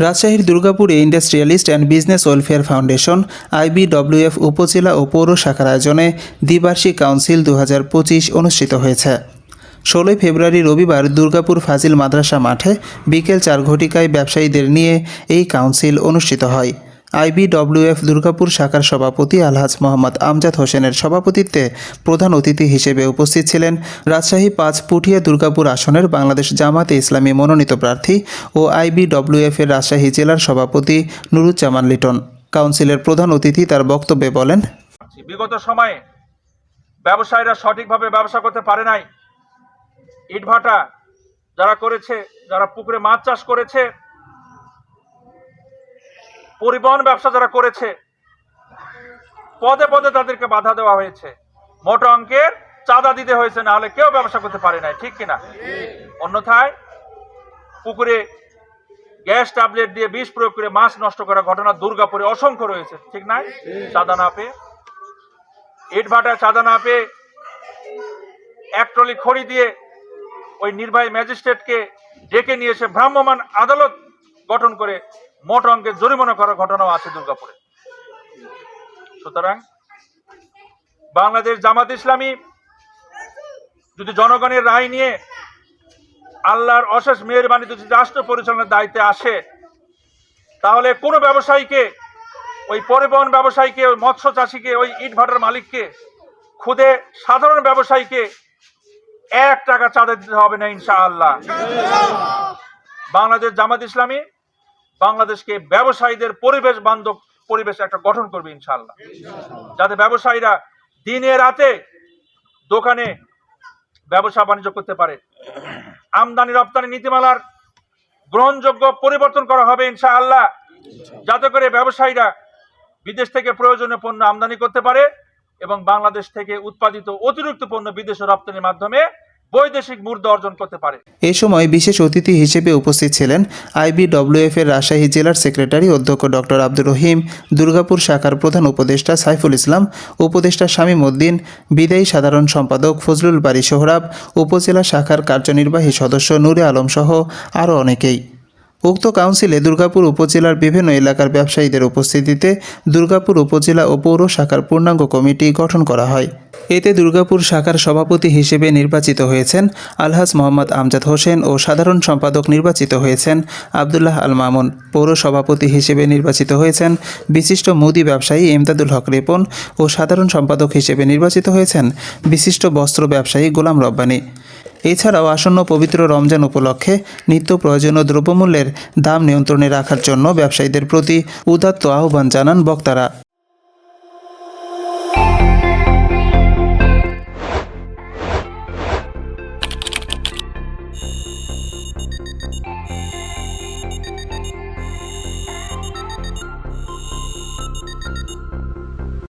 রাজশাহীর দুর্গাপুরে industrialist and business welfare foundation IBWF উপজেলা ও পৌর শাখার আয়োজনে দ্বিবার্ষিক কাউন্সিল 2025 অনুষ্ঠিত হয়েছে। 16 ফেব্রুয়ারি রবিবার দুর্গাপুর ফাজিল মাদ্রাসা মাঠে বিকেল 4 ঘটিকায় ব্যবসায়ীদের নিয়ে এই কাউন্সিল অনুষ্ঠিত হয়। IBWF দুর্গাপুর শাখার সভাপতি আলহাজ মোহাম্মদ আমজাদ হোসেনের সভাপতিত্বে প্রধান অতিথি হিসেবে উপস্থিত ছিলেন রাজশাহী 5 পুঠিয়া দুর্গাপুর আসনের বাংলাদেশ জামাতে ইসলামী মনোনীত প্রার্থী ও IBWF এর রাজশাহী জেলার সভাপতি নুরুজ্জামান লিটন। কাউন্সিলের প্রধান অতিথি তার বক্তব্যে বলেন, বিগত সময়ে ব্যবসায়ীরা সঠিকভাবে ব্যবসা করতে পারে নাই। ইটভাটা যারা করেছে, যারা পুকুরে মাছ চাষ করেছে, পরিবহন ব্যবসা যারা করেছে, পদে পদে তাদেরকে বাধা দেওয়া হয়েছে, মোটা অঙ্কের চাঁদা দিতে হয়েছে, না হলে কেউ ব্যবসা করতে পারে নাই, ঠিক কিনা? অন্যথায় পুকুরে গ্যাস ট্যাবলেট দিয়ে বিষ প্রয়োগ করে মাছ নষ্ট করার ঘটনা দুর্গাপুরে অসংখ্য রয়েছে, ঠিক না? চাঁদা না পেয়ে, ইটভাটা চাঁদা না পেয়ে এক ট্রলি খড়ি দিয়ে ওই নির্বাহী ম্যাজিস্ট্রেটকে ডেকে নিয়ে এসে ভ্রাম্যমাণ আদালত গঠন করে মোট অঙ্কের জরিমানা করার ঘটনাও আছে দুর্গাপুরে। সুতরাং বাংলাদেশ জামাত ইসলামী যদি জনগণের রায় নিয়ে আল্লাহর অশেষ মেহেরবানি যদি রাষ্ট্র পরিচালনার দায়িত্বে আসে, তাহলে কোনো ব্যবসায়ীকে, ওই পরিবহন ব্যবসায়ীকে, ওই মৎস্য চাষীকে, ওই ইটভাটার মালিককে, খুদে সাধারণ ব্যবসায়ীকে 1 টাকা চাঁদা দিতে হবে না ইনশাআল্লাহ। বাংলাদেশ জামাত ইসলামী বাংলাদেশকে ব্যবসায়ীদের পরিবেশ বান্ধব পরিবেশ একটা গঠন করবে ইনশাআল্লাহ, যাতে ব্যবসায়ীরা দিনে রাতে দোকানে ব্যবসা বাণিজ্য করতে পারে। আমদানি রপ্তানি নীতিমালার গ্রহণযোগ্য পরিবর্তন করা হবে ইনশাআল্লাহ, যাতে করে ব্যবসায়ীরা বিদেশ থেকে প্রয়োজনীয় পণ্য আমদানি করতে পারে এবং বাংলাদেশ থেকে উৎপাদিত অতিরিক্ত পণ্য বিদেশে রপ্তানির মাধ্যমে বৈদেশিক মুদ্রা অর্জন করতে পারে। এই সময় বিশেষ অতিথি হিসেবে উপস্থিত ছিলেন IBWF এর রাজশাহী জেলার সেক্রেটারি অধ্যক্ষ ডক্টর আব্দুর রহিম, দুর্গাপুর শাখার প্রধান উপদেষ্টা সাইফুল ইসলাম, উপদেষ্টা শামীম উদ্দিন, বিদায়ী সাধারণ সম্পাদক ফজলুল বারী সোহরাব, উপজেলা শাখার কার্যনির্বাহী সদস্য নূরে আলম সহ আরও অনেকেই। উক্ত কাউন্সিলে দুর্গাপুর উপজেলার বিভিন্ন এলাকার ব্যবসায়ীদের উপস্থিতিতে দুর্গাপুর উপজেলা ও পৌর শাখার পূর্ণাঙ্গ কমিটি গঠন করা হয়। এতে দুর্গাপুর শাখার সভাপতি হিসেবে নির্বাচিত হয়েছেন আলহাজ মোহাম্মদ আমজাদ হোসেন ও সাধারণ সম্পাদক নির্বাচিত হয়েছেন আবদুল্লাহ আল মামুন। পৌর সভাপতি হিসেবে নির্বাচিত হয়েছেন বিশিষ্ট মুদি ব্যবসায়ী ইমদাদুল হক রিপন ও সাধারণ সম্পাদক হিসেবে নির্বাচিত হয়েছেন বিশিষ্ট বস্ত্র ব্যবসায়ী গোলাম রব্বানী। এছাড়াও আসন্ন পবিত্র রমজান উপলক্ষে নিত্য প্রয়োজনীয় দ্রব্যমূল্যের দাম নিয়ন্ত্রণে রাখার জন্য ব্যবসায়ীদের প্রতি উদাত্ত আহ্বান জানান বক্তারা।